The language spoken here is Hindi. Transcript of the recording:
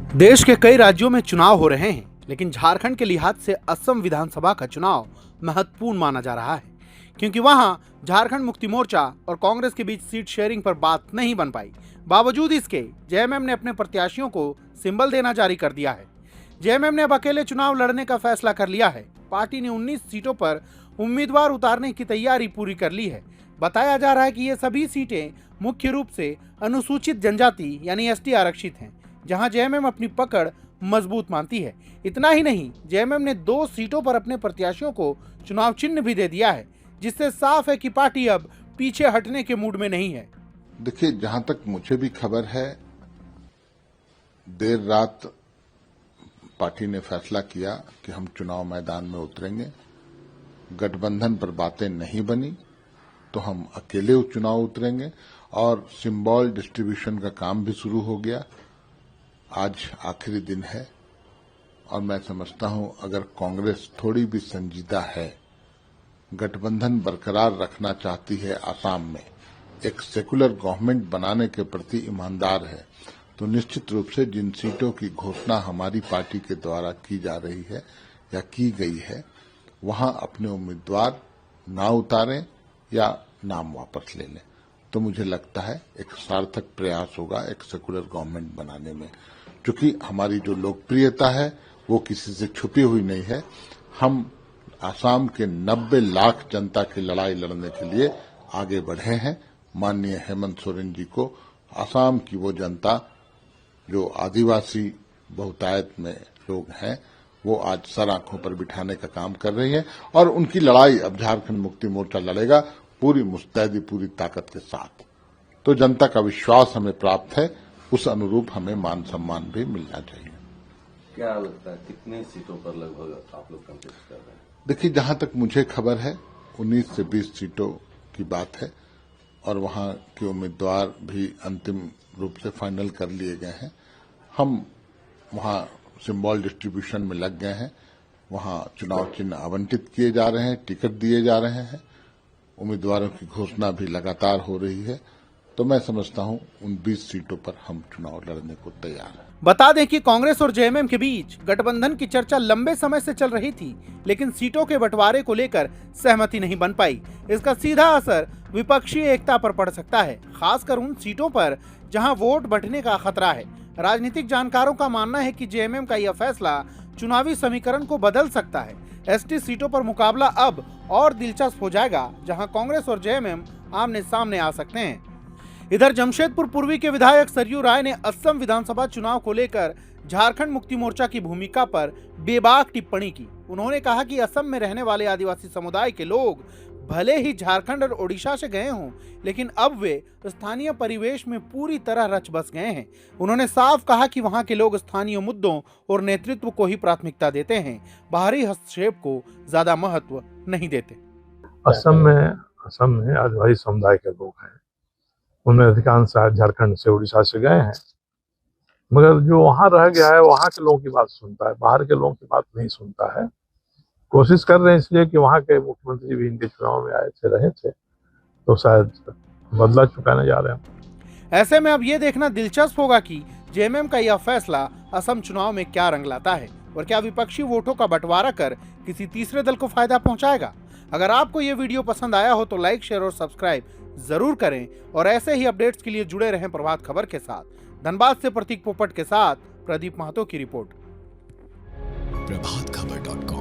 देश के कई राज्यों में चुनाव हो रहे हैं, लेकिन झारखंड के लिहाज से असम विधानसभा का चुनाव महत्वपूर्ण माना जा रहा है, क्योंकि वहां झारखंड मुक्ति मोर्चा और कांग्रेस के बीच सीट शेयरिंग पर बात नहीं बन पाई। बावजूद इसके जेएमएम ने अपने प्रत्याशियों को सिंबल देना जारी कर दिया है। जेएमएम ने अब अकेले चुनाव लड़ने का फैसला कर लिया है। पार्टी ने 19 सीटों पर उम्मीदवार उतारने की तैयारी पूरी कर ली है। बताया जा रहा है कि ये सभी सीटें मुख्य रूप से अनुसूचित जनजाति यानी एसटी आरक्षित हैं, जहां जेएमएम अपनी पकड़ मजबूत मानती है। इतना ही नहीं, जेएमएम ने 2 सीटों पर अपने प्रत्याशियों को चुनाव चिन्ह भी दे दिया है, जिससे साफ है कि पार्टी अब पीछे हटने के मूड में नहीं है। देखिए, जहां तक मुझे भी खबर है, देर रात पार्टी ने फैसला किया कि हम चुनाव मैदान में उतरेंगे। गठबंधन पर बातें नहीं बनी तो हम अकेले चुनाव उतरेंगे और सिंबल डिस्ट्रीब्यूशन का काम भी शुरू हो गया। आज आखिरी दिन है और मैं समझता हूं अगर कांग्रेस थोड़ी भी संजीदा है, गठबंधन बरकरार रखना चाहती है, आसाम में एक सेकुलर गवर्नमेंट बनाने के प्रति ईमानदार है, तो निश्चित रूप से जिन सीटों की घोषणा हमारी पार्टी के द्वारा की जा रही है या की गई है, वहां अपने उम्मीदवार ना उतारें या नाम वापस ले लें। तो मुझे लगता है एक सार्थक प्रयास होगा एक सेकुलर गवर्नमेंट बनाने में, क्योंकि हमारी जो लोकप्रियता है वो किसी से छुपी हुई नहीं है। हम आसाम के 90 लाख जनता की लड़ाई लड़ने के लिए आगे बढ़े हैं। माननीय हेमंत सोरेन जी को आसाम की वो जनता जो आदिवासी बहुतायत में लोग हैं, वो आज सर आंखों पर बिठाने का काम कर रही है और उनकी लड़ाई अब झारखंड मुक्ति मोर्चा लड़ेगा पूरी मुस्तैदी, पूरी ताकत के साथ। तो जनता का विश्वास हमें प्राप्त है, उस अनुरूप हमें मान सम्मान भी मिलना चाहिए। क्या लगता है कितने सीटों पर लगभग आप लोग कंटेस्ट कर रहे हैं? देखिए, जहां तक मुझे खबर है 19 से 20 सीटों की बात है और वहां के उम्मीदवार भी अंतिम रूप से फाइनल कर लिए गए हैं। हम वहां सिंबल डिस्ट्रीब्यूशन में लग गए हैं, वहां चुनाव चिन्ह आवंटित किए जा रहे हैं, टिकट दिए जा रहे हैं, उम्मीदवारों की घोषणा भी लगातार हो रही है। तो मैं समझता हूं उन 20 सीटों पर हम चुनाव लड़ने को तैयार हैं। बता दें कि कांग्रेस और जेएमएम के बीच गठबंधन की चर्चा लंबे समय से चल रही थी, लेकिन सीटों के बंटवारे को लेकर सहमति नहीं बन पाई। इसका सीधा असर विपक्षी एकता पर पड़ सकता है, खासकर उन सीटों पर जहां वोट बंटने का खतरा है। राजनीतिक जानकारों का मानना है कि जेएमएम का यह फैसला चुनावी समीकरण को बदल सकता है। एसटी सीटों पर मुकाबला अब और दिलचस्प हो जाएगा, जहां कांग्रेस और जेएमएम आमने सामने आ सकते हैं। इधर जमशेदपुर पूर्वी के विधायक सरयू राय ने असम विधानसभा चुनाव को लेकर झारखंड मुक्ति मोर्चा की भूमिका पर बेबाक टिप्पणी की। उन्होंने कहा कि असम में रहने वाले आदिवासी समुदाय के लोग भले ही झारखंड और ओडिशा से गए हों, लेकिन अब वे स्थानीय परिवेश में पूरी तरह रच बस गए हैं। उन्होंने साफ कहा कि वहां के लोग स्थानीय मुद्दों और नेतृत्व को ही प्राथमिकता देते हैं, बाहरी हस्तक्षेप को ज्यादा महत्व नहीं देते। असम में आदिवासी समुदाय के लोग हैं, उनमें अधिकांश झारखंड से, उड़ीसा से गए हैं, मगर जो वहां रह गया है वहां के लोगों की बात सुनता है, बाहर के लोगों की बात नहीं सुनता है। कोशिश कर रहे हैं इसलिए कि वहां के मुख्यमंत्री भी इनके चुनाव में आए थे, रहे थे, तो शायद बदला चुकाने जा रहे हैं। ऐसे में अब ये देखना दिलचस्प होगा कि जेएमएम का यह फैसला असम चुनाव में क्या रंग लाता है और क्या विपक्षी वोटों का बंटवारा कर किसी तीसरे दल को फायदा पहुंचाएगा। अगर आपको ये वीडियो पसंद आया हो तो लाइक, शेयर और सब्सक्राइब जरूर करें और ऐसे ही अपडेट्स के लिए जुड़े रहें प्रभात खबर के साथ। धनबाद से प्रतीक पोपट के साथ प्रदीप महतो की रिपोर्ट। प्रभातखबर.com